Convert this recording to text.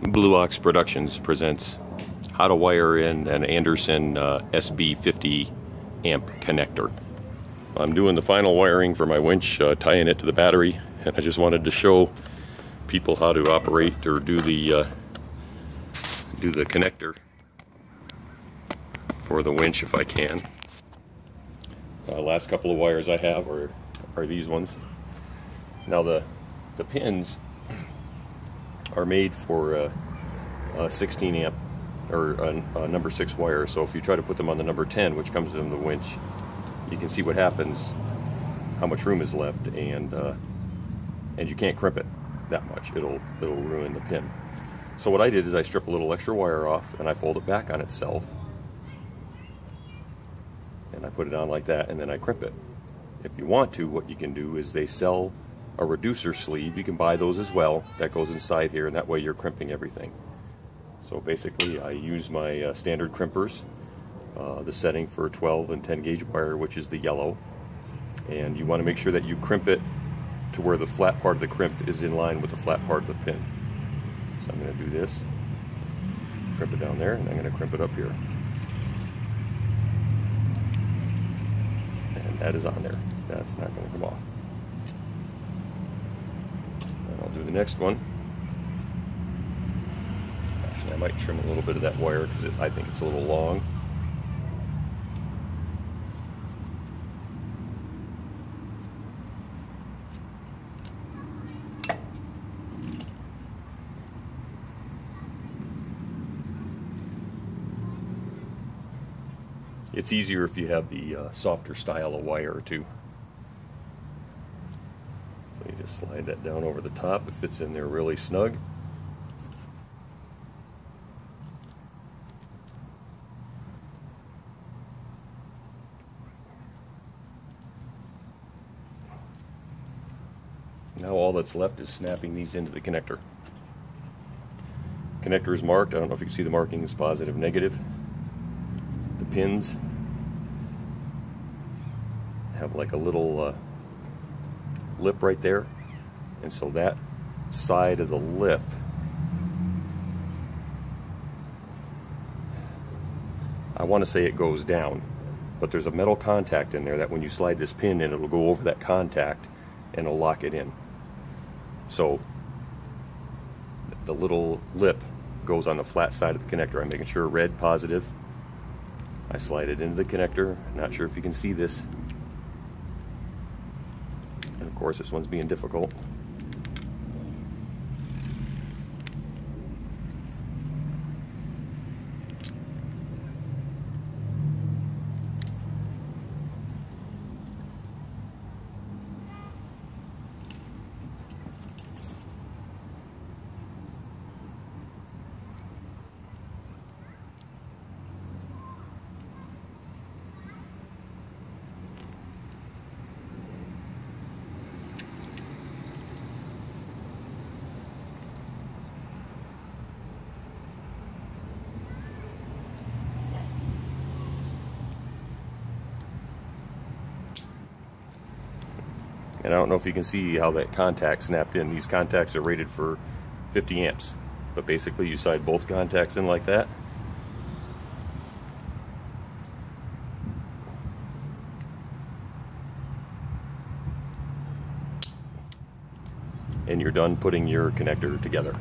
Blue Ox Productions presents how to wire in an Anderson SB50 amp connector. I'm doing the final wiring for my winch, tying it to the battery, and I just wanted to show people how to operate or do the connector for the winch if I can. Last couple of wires I have are these ones. Now the pins are made for a 16 amp or a number 6 wire, so if you try to put them on the number 10, which comes in the winch, you can see what happens, how much room is left, and you can't crimp it that much. It'll ruin the pin. So what I did is I strip a little extra wire off and I fold it back on itself, and I put it on like that, and then I crimp it. If you want to, what you can do is they sell a reducer sleeve. You can buy those as well. That goes inside here, and that way you're crimping everything. So basically I use my standard crimpers, the setting for 12 and 10 gauge wire, which is the yellow, and you want to make sure that you crimp it to where the flat part of the crimp is in line with the flat part of the pin. So I'm going to do this, crimp it down there, and I'm going to crimp it up here. And that is on there. That's not going to come off. And I'll do the next one. Actually, I might trim a little bit of that wire because I think it's a little long. It's easier if you have the softer style of wire too. So you just slide that down over the top. It fits in there really snug. Now all that's left is snapping these into the connector. Connector is marked. I don't know if you can see the markings, positive, negative. The pins have like a little lip right there, and so that side of the lip I want to say it goes down, but there's a metal contact in there that when you slide this pin in, it'll go over that contact and it'll lock it in. So the little lip goes on the flat side of the connector. I'm making sure red positive. I slide it into the connector. Not sure if you can see this. And of course this one's being difficult. And I don't know if you can see how that contact snapped in. These contacts are rated for 50 amps. But basically you slide both contacts in like that. And you're done putting your connector together.